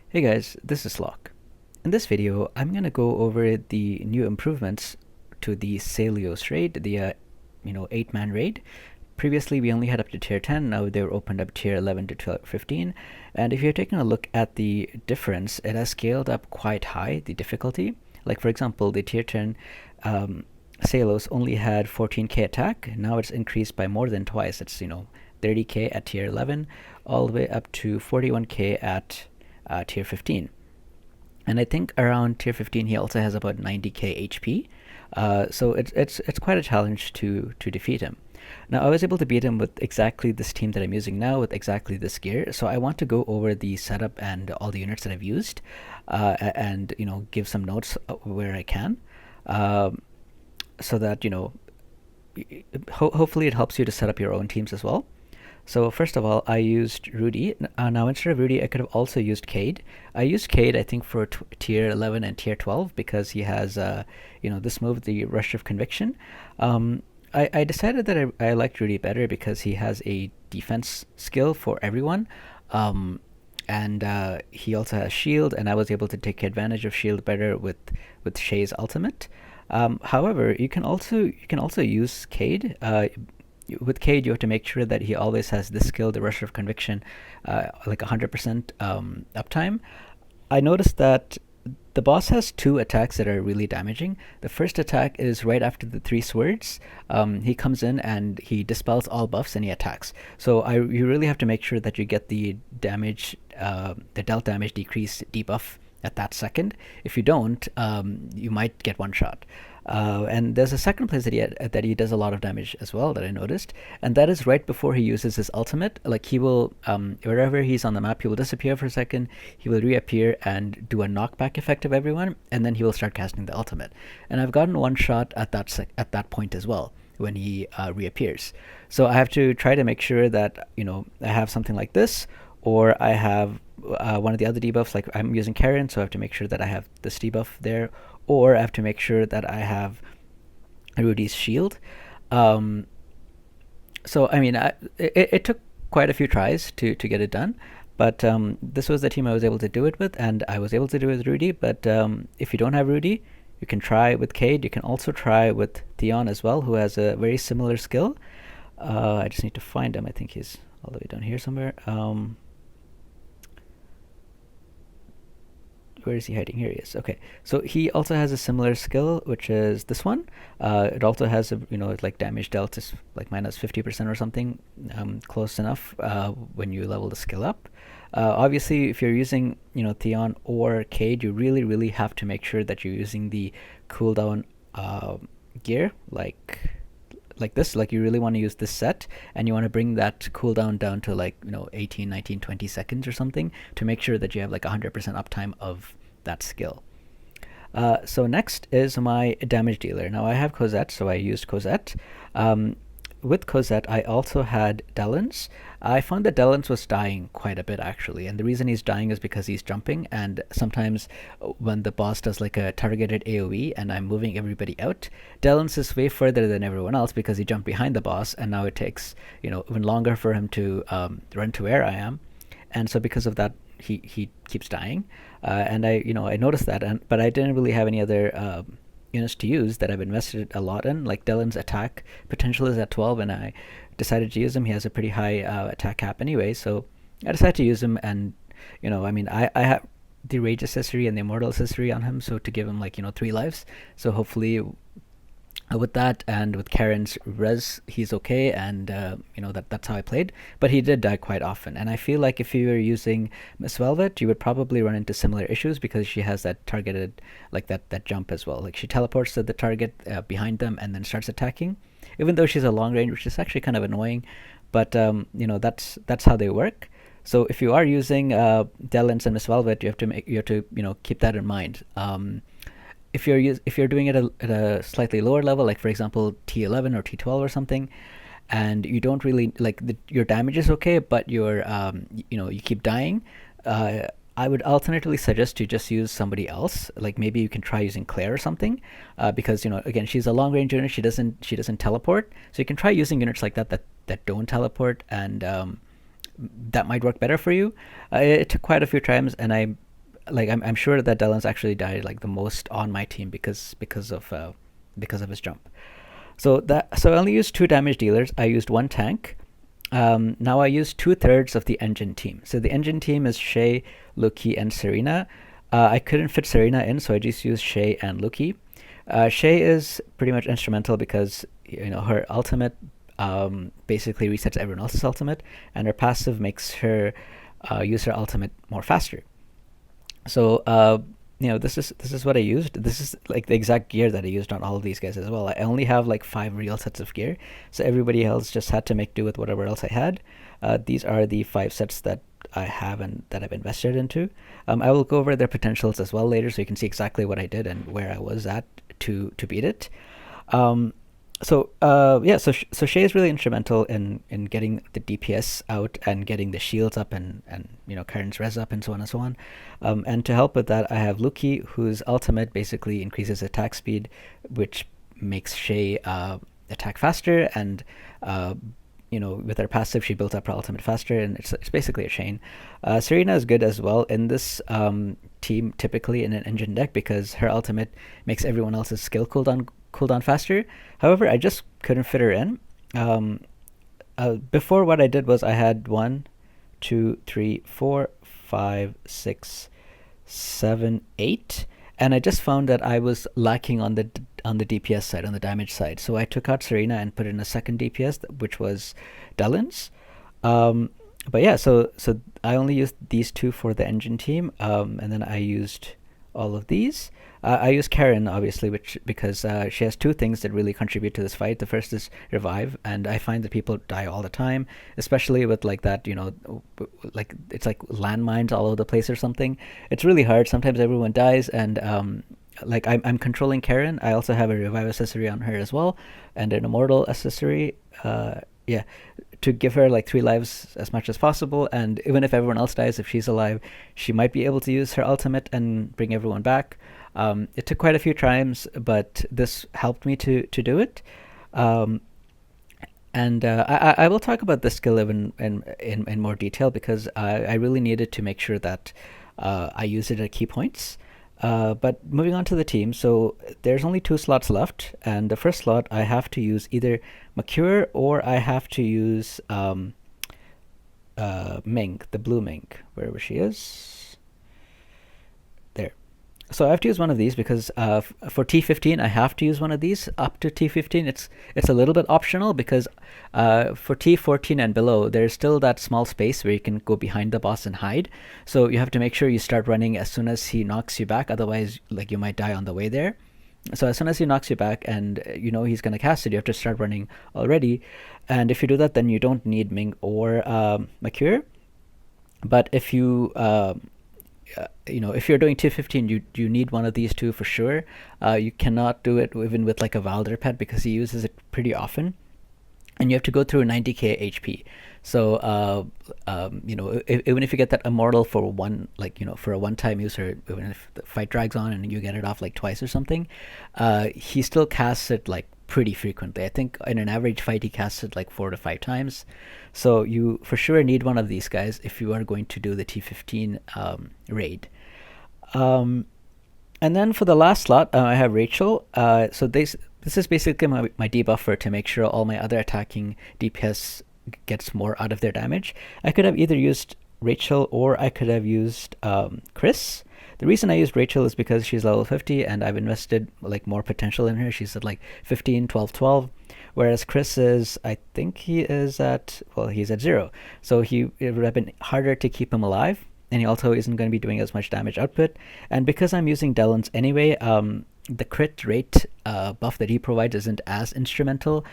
Hey guys, this is Locke. In this video, I'm going to go over the new improvements to the Saleos raid, the 8-man raid. Previously, we only had up to tier 10. Now they're opened up tier 11 to 12, 15. And if you're taking a look at the difference, it has scaled up quite high, the difficulty. Like for example, the tier 10 Saleos only had 14k attack. Now it's increased by more than twice. It's 30k at tier 11, all the way up to 41k at tier 15. And I think around tier 15 he also has about 90k HP. So it's quite a challenge to defeat him. Now I was able to beat him with exactly this team that I'm using now, with exactly this gear. So I want to go over the setup and all the units that I've used, and give some notes where I can, so that hopefully it helps you to set up your own teams as well. So first of all, I used Rudy. Now instead of Rudy, I could have also used Cade. I used Cade, I think, for tier 11 and tier 12 because he has, this move, the Rush of Conviction. I decided that I liked Rudy better because he has a defense skill for everyone. And he also has shield, and I was able to take advantage of shield better with Shay's ultimate. However, you can also use Cade. With Cade, you have to make sure that he always has this skill, the Rush of Conviction, like 100% uptime. I noticed that the boss has two attacks that are really damaging. The first attack is right after the three swords. He comes in and he dispels all buffs and he attacks. So you really have to make sure that you get the damage, the dealt damage decrease debuff at that second. If you don't, you might get one shot. And there's a second place that he does a lot of damage as well that I noticed, and that is right before he uses his ultimate. Like he will, wherever he's on the map, he will disappear for a second, he will reappear and do a knockback effect of everyone, and then he will start casting the ultimate. And I've gotten one shot at that point as well when he reappears. So I have to try to make sure that I have something like this, or I have one of the other debuffs. Like I'm using Karen, so I have to make sure that I have this debuff there, or I have to make sure that I have Rudy's shield. So I mean, it took quite a few tries to get it done, but this was the team I was able to do it with, and I was able to do it with Rudy. But if you don't have Rudy, you can try with Cade. You can also try with Theon as well, who has a very similar skill. I just need to find him. I think he's all the way down here somewhere. Where is he hiding? Here he is. Okay, so he also has a similar skill, which is this one. It also has it's like damage dealt is like minus 50% or something, close enough when you level the skill up. Obviously, if you're using Theon or Cade, you really have to make sure that you're using the cooldown gear, like this. Like you really want to use this set, and you want to bring that cooldown down to 18, 19, 20 seconds or something, to make sure that you have like 100% uptime of that skill. So next is my damage dealer. Now I have Cosette, so I used Cosette. With Cosette, I also had Delens. I found that Delens was dying quite a bit actually, and the reason he's dying is because he's jumping, and sometimes when the boss does like a targeted AoE and I'm moving everybody out, Delens is way further than everyone else because he jumped behind the boss, and now it takes even longer for him to run to where I am, and so because of that he keeps dying, and I noticed that, but I didn't really have any other units to use that I've invested a lot in. Like Dylan's attack potential is at 12, and I decided to use him. He has a pretty high attack cap anyway, so I decided to use him. And I have the Rage accessory and the Immortal accessory on him, so to give him 3 lives. So hopefully with that and with Karen's res, he's okay, and that's how I played. But he did die quite often, and I feel like if you were using Miss Velvet, you would probably run into similar issues because she has that targeted, like that jump as well. Like she teleports to the target behind them and then starts attacking, even though she's a long range, which is actually kind of annoying. But that's how they work. So if you are using Delens and Miss Velvet, you have to keep that in mind. If you're doing it at a slightly lower level, like for example T11 or T12 or something, and you don't really your damage is okay, but you keep dying, I would alternatively suggest you just use somebody else. Like maybe you can try using Claire or something, because again, she's a long range unit. She doesn't teleport, so you can try using units like that don't teleport, and that might work better for you. It took quite a few times, and I like I'm sure that Dellen's actually died like the most on my team because of his jump. So I only used two damage dealers. I used one tank. Now I use 2/3 of the engine team. So the engine team is Shay, Luki, and Serena. I couldn't fit Serena in, so I just used Shay and Luki. Shay is pretty much instrumental because her ultimate basically resets everyone else's ultimate, and her passive makes her use her ultimate more faster. So this is what I used. This is like the exact gear that I used on all of these guys as well. I only have like 5 real sets of gear, so everybody else just had to make do with whatever else I had. These are the 5 sets that I have and that I've invested into. I will go over their potentials as well later, so you can see exactly what I did and where I was at to beat it. So Shay is really instrumental in getting the DPS out and getting the shields up and Karen's res up and so on and so on. And to help with that, I have Luki, whose ultimate basically increases attack speed, which makes Shay attack faster, and with her passive, she built up her ultimate faster, and it's basically a chain. Serena is good as well in this team, typically in an engine deck, because her ultimate makes everyone else's skill cooldown faster. However, I just couldn't fit her in. Before, what I did was I had 1, 2, 3, 4, 5, 6, 7, 8, and I just found that I was lacking on the DPS side, on the damage side. So I took out Serena and put in a second DPS, which was Dellen's. But yeah, so I only used these two for the engine team, and then I used all of these. I use Karen, obviously, because she has two things that really contribute to this fight. The first is revive, and I find that people die all the time, especially with like that, like it's like landmines all over the place or something. It's really hard. Sometimes everyone dies, and like I'm controlling Karen. I also have a revive accessory on her as well, and an immortal accessory. Yeah, to give her like 3 lives as much as possible, and even if everyone else dies, if she's alive, she might be able to use her ultimate and bring everyone back. It took quite a few times, but this helped me to do it. And I will talk about this skill in more detail, because I really needed to make sure that I use it at key points. But moving on to the team, so there's only 2 slots left, and the first slot I have to use either Macure or I have to use Ming, the blue Ming, wherever she is. There. So I have to use one of these because for T15 I have to use one of these. Up to T15 it's a little bit optional, because for T14 and below there's still that small space where you can go behind the boss and hide. So you have to make sure you start running as soon as he knocks you back, otherwise like you might die on the way there. So as soon as he knocks you back and he's going to cast it, you have to start running already. And if you do that, then you don't need Ming or Macure. But if you if you're doing T15, you need one of these two for sure. You cannot do it even with like a Valder pet, because he uses it pretty often, and you have to go through 90k HP. So even if you get that immortal for for a one-time user, even if the fight drags on and you get it off like twice or something, he still casts it like pretty frequently. I think in an average fight he casts it like 4 to 5 times. So you for sure need one of these guys if you are going to do the T15 raid. And then for the last slot, I have Rachel. So this is basically my debuffer to make sure all my other attacking DPS gets more out of their damage. I could have either used Rachel or I could have used Chris. The reason I used Rachel is because she's level 50 and I've invested like more potential in her. She's at like 15, 12, 12. Whereas Chris is, I think he's at 0. So it would have been harder to keep him alive. And he also isn't going to be doing as much damage output. And because I'm using Dellen's anyway, the crit rate buff that he provides isn't as instrumental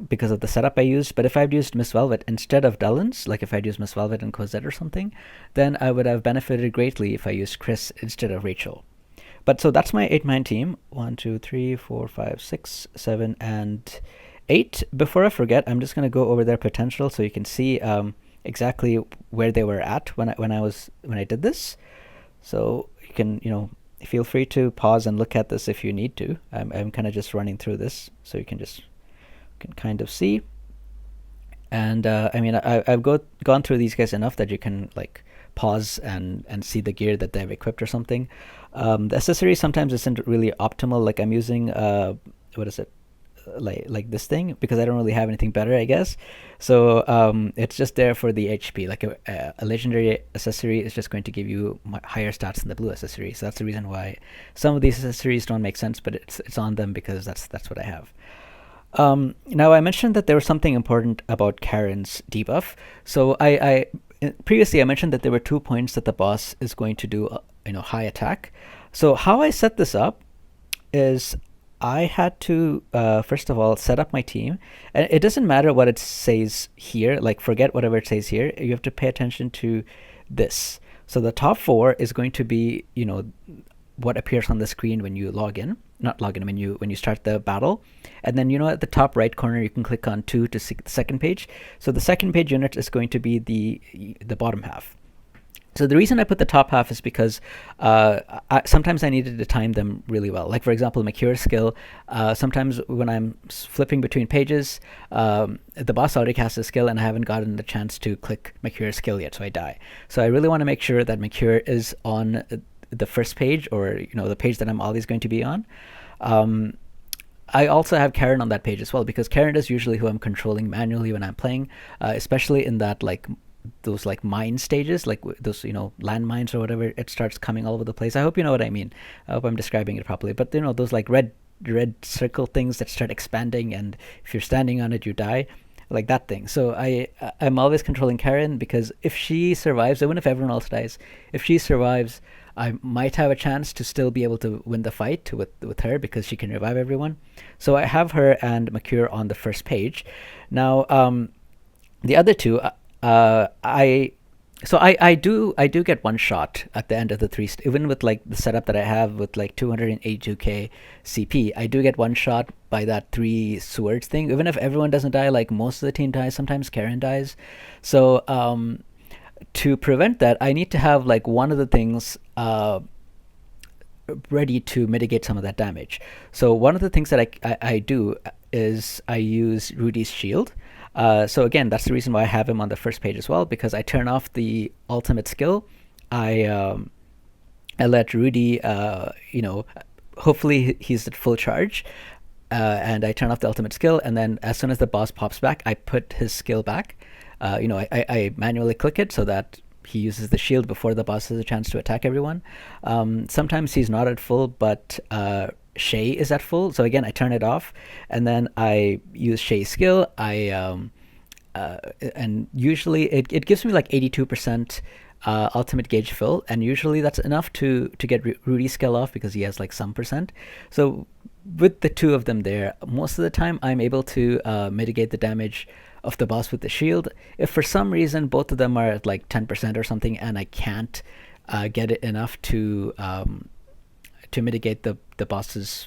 because of the setup I used. But if I'd used Miss Velvet instead of Dellen's, like if I'd used Miss Velvet and Cosette or something, then I would have benefited greatly if I used Chris instead of Rachel. But so that's my 8-man team. 1, 2, 3, 4, 5, 6, 7, and 8. Before I forget, I'm just going to go over their potential so you can see exactly where they were at when I did this. So you can feel free to pause and look at this if you need to. I'm kind of just running through this so you can kind of see. And I've gone through these guys enough that you can like pause and see the gear that they've equipped or something. The accessory sometimes isn't really optimal. Like I'm using what is it? Like this thing because I don't really have anything better, I guess. So it's just there for the HP. Like a legendary accessory is just going to give you higher stats than the blue accessory. So that's the reason why some of these accessories don't make sense, but it's on them because that's what I have. Now I mentioned that there was something important about Karen's debuff. So I previously I mentioned that there were 2 points that the boss is going to do high attack. So how I set this up is I had to first of all set up my team, and it doesn't matter what it says here. Like forget whatever it says here. You have to pay attention to this. So the top 4 is going to be what appears on the screen when you log in, not log in, when you start the battle, and then at the top right corner you can click on 2 to see the second page. So the second page unit is going to be the bottom half. So the reason I put the top half is because sometimes I needed to time them really well. Like, for example, Makure's skill, sometimes when I'm flipping between pages, the boss already casts a skill and I haven't gotten the chance to click Makure's skill yet, so I die. So I really want to make sure that Makure is on the first page, or the page that I'm always going to be on. I also have Karen on that page as well, because Karen is usually who I'm controlling manually when I'm playing, especially in that those mine stages, like those landmines or whatever. It starts coming all over the place. I hope you know what I mean. I hope I'm describing it properly. But those red circle things that start expanding, and if you're standing on it you die, like that thing. So I'm always controlling Karen, because if she survives, even if everyone else dies, if she survives, I might have a chance to still be able to win the fight with her, because she can revive everyone. So I have her and Makure on the first page. Now the other two, I do get one shot at the end of the 3 even with the setup that I have with 282k CP. I do get one shot by that 3 swords thing, even if everyone doesn't die. Like most of the team dies, sometimes Karen dies. So to prevent that, I need to have one of the things ready to mitigate some of that damage. So one of the things that I do is I use Rudy's shield. So again, that's the reason why I have him on the first page as well, because I turn off the ultimate skill. I let Rudy, hopefully he's at full charge, and I turn off the ultimate skill, and then as soon as the boss pops back, I put his skill back. I manually click it so that he uses the shield before the boss has a chance to attack everyone. Sometimes he's not at full, but Shay is at full, so again I turn it off, and then I use Shay's skill. And usually it gives me 82% ultimate gauge fill, and usually that's enough to get Rudy's skill off, because he has some percent. So with the 2 of them there, most of the time I'm able to mitigate the damage of the boss with the shield. If for some reason both of them are at 10% or something, and I can't get it enough to mitigate the boss's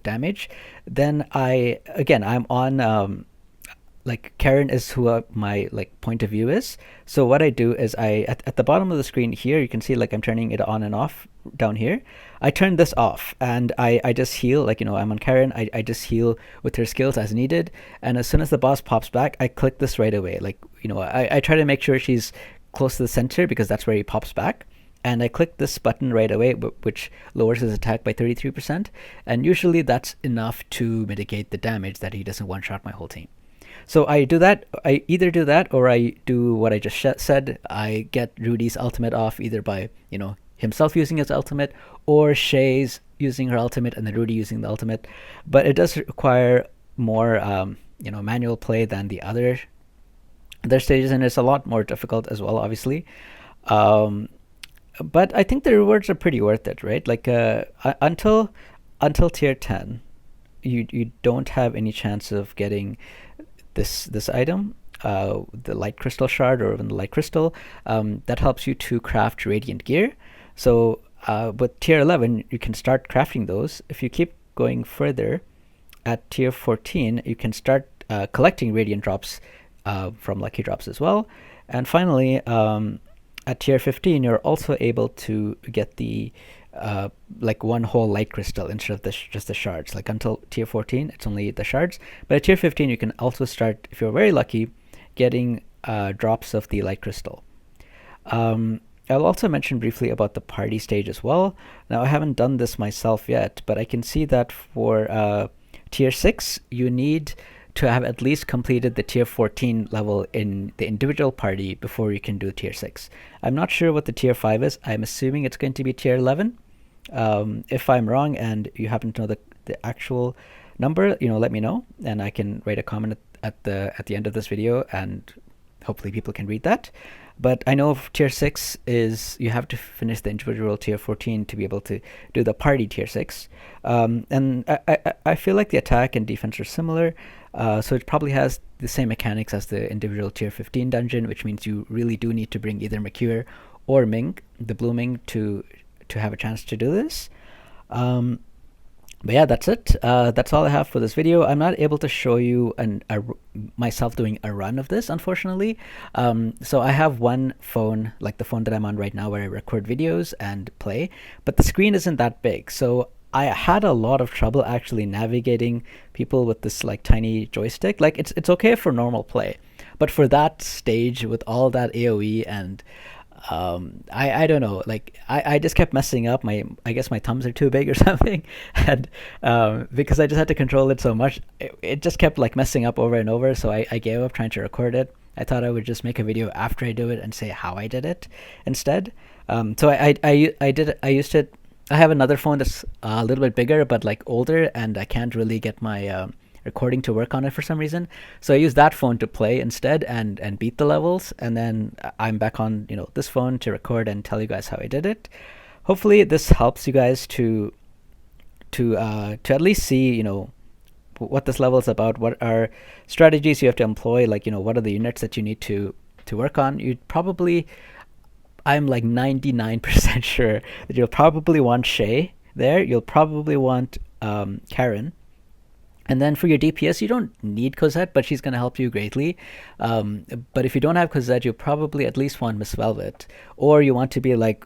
damage, then I'm on Karen is who my point of view is. So what I do is at the bottom of the screen here, you can see I'm turning it on and off down here. I turn this off, and I just heal. I'm on Karen, I just heal with her skills as needed, and as soon as the boss pops back, I click this right away. I try to make sure she's close to the center, because that's where he pops back, and I click this button right away, which lowers his attack by 33%, and usually that's enough to mitigate the damage that he doesn't one-shot my whole team. So I do that. I either do that, or I do what I just said. I get Rudy's ultimate off, either by himself using his ultimate, or Shay's using her ultimate and then Rudy using the ultimate. But it does require more manual play than the other stages, and it's a lot more difficult as well, obviously. But I think the rewards are pretty worth it, right? Until tier 10, you don't have any chance of getting this item, the light crystal shard, or even the light crystal, that helps you to craft radiant gear. So with tier 11, you can start crafting those. If you keep going further, at tier 14, you can start collecting radiant drops from lucky drops as well. And finally, at tier 15, you're also able to get the one whole light crystal instead of just the shards. Until tier 14, it's only the shards, but at tier 15 you can also start, if you're very lucky, getting drops of the light crystal. I'll also mention briefly about the party stage as well. Now, I haven't done this myself yet, but I can see that for tier 6, you need to have at least completed the tier 14 level in the individual party before you can do tier 6. I'm not sure what the tier 5 is. I'm assuming it's going to be tier 11. If I'm wrong and you happen to know the actual number, let me know, and I can write a comment at the end of this video, and hopefully people can read that. But I know tier 6 is you have to finish the individual tier 14 to be able to do the party tier 6. And I feel like the attack and defense are similar, so it probably has the same mechanics as the individual tier 15 dungeon, which means you really do need to bring either Mercure or Ming, the blue Ming, to have a chance to do this. But yeah, that's it. That's all I have for this video. I'm not able to show you myself doing a run of this, unfortunately. So I have one phone, like the phone that I'm on right now, where I record videos and play, but the screen isn't that big. So I had a lot of trouble actually navigating people with this like tiny joystick. Like it's okay for normal play, but for that stage with all that AoE and I don't know, like I just kept messing up. I guess my thumbs are too big or something, and because I just had to control it so much, it just kept like messing up over and over. So I gave up trying to record it. I thought I would just make a video after I do it and say how I did it instead. So I used it. I have another phone that's a little bit bigger but like older, and I can't really get my recording to work on it for some reason. So I use that phone to play instead and beat the levels, and then I'm back on this phone to record and tell you guys how I did it. Hopefully this helps you guys to at least see what this level is about, what are strategies you have to employ, like what are the units that you need to work on. I'm like 99% sure that you'll probably want Shay there. You'll probably want Karen. And then for your DPS, you don't need Cosette, but she's going to help you greatly. But if you don't have Cosette, you probably at least want Miss Velvet. Or you want to be like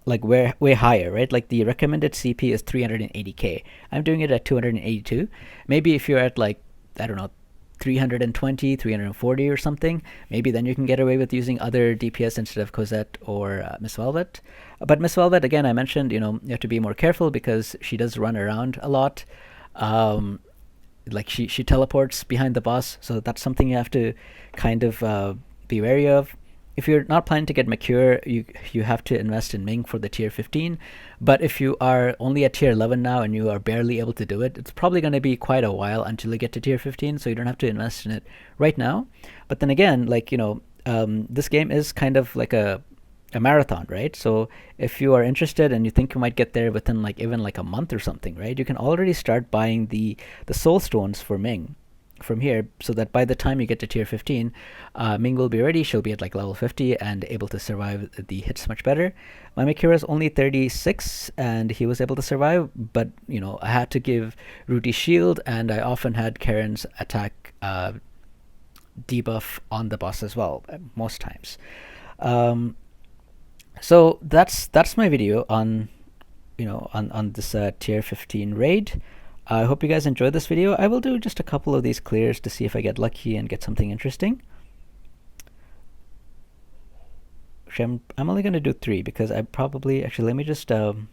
way higher, right? Like the recommended CP is 380k. I'm doing it at 282. Maybe if you're at like, I don't know, 320, 340 or something, maybe then you can get away with using other DPS instead of Cosette or Miss Velvet. But Miss Velvet, again, I mentioned, you have to be more careful because she does run around a lot. Like she teleports behind the boss, so that's something you have to kind of be wary of. If you're not planning to get Mercure, you have to invest in Ming for the tier 15. But if you are only at tier 11 now and you are barely able to do it, it's probably going to be quite a while until you get to tier 15, so you don't have to invest in it right now. But then again, like this game is kind of like a marathon, right? So if you are interested and you think you might get there within like even like a month or something, right, you can already start buying the soul stones for Ming from here, so that by the time you get to tier 15, Ming will be ready. She'll be at like level 50 and able to survive the hits much better. My Mikira is only 36 and he was able to survive, but I had to give Ruti shield, and I often had Karen's attack debuff on the boss as well, most times. So that's my video on on this tier 15 raid. I hope you guys enjoyed this video. I will do just a couple of these clears to see if I get lucky and get something interesting. Actually, I'm only going to do 3 because I probably let me just go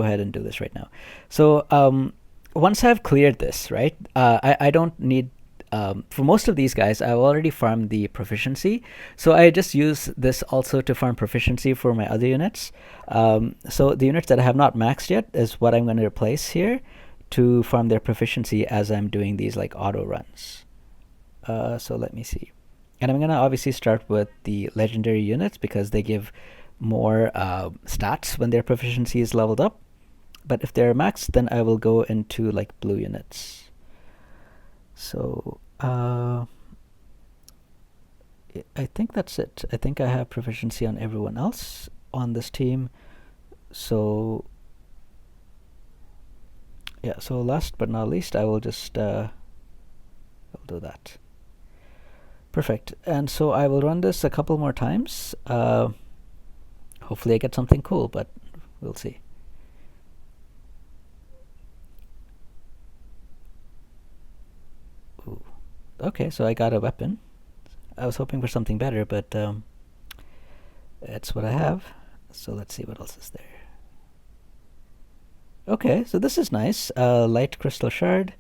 ahead and do this right now. So once I've cleared this, right, I don't need for most of these guys, I've already farmed the proficiency, so I just use this also to farm proficiency for my other units. So the units that I have not maxed yet is what I'm going to replace here to farm their proficiency as I'm doing these like auto runs. So let me see. And I'm going to obviously start with the legendary units because they give more stats when their proficiency is leveled up. But if they're maxed, then I will go into like blue units. So I think that's it. I think I have proficiency on everyone else on this team. So yeah, so last but not least, I will just I'll do that. Perfect. And so I will run this a couple more times. Hopefully I get something cool, but we'll see. Okay, so I got a weapon. I was hoping for something better, but That's what I have. So let's see what else is there. Okay, so this is nice. Light crystal shard.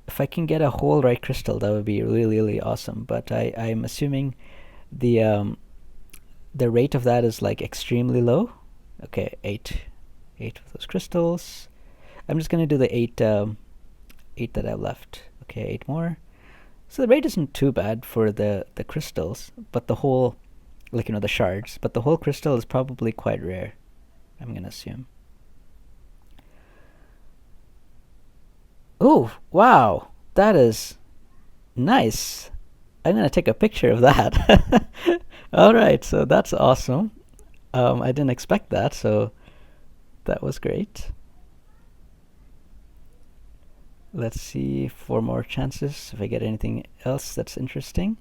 If I can get a whole right crystal, that would be really, really awesome. But I'm assuming the rate of that is like extremely low. Okay, eight of those crystals. I'm just gonna do the eight that I left. Okay, 8 more. So the rate isn't too bad for the crystals, but the whole, like, the shards, but the whole crystal is probably quite rare, I'm gonna assume. Oh, wow, that is nice. I'm gonna take a picture of that. All right, so that's awesome. I didn't expect that, so that was great. Let's see 4 more chances if I get anything else that's interesting.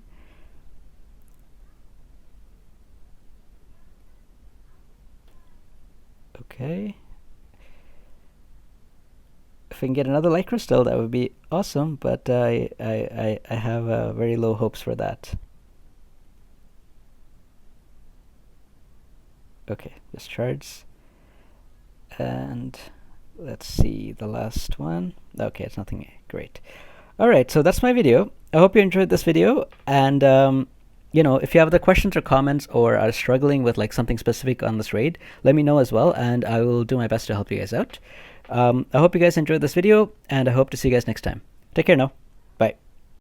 Okay. If I can get another light crystal, that would be awesome, but I have very low hopes for that. Okay, just shards. And let's see the last one. Okay, it's nothing great. All right, so that's my video. I hope you enjoyed this video, and if you have other questions or comments or are struggling with like something specific on this raid, let me know as well, and I will do my best to help you guys out. I hope you guys enjoyed this video, and I hope to see you guys next time. Take care now. Bye.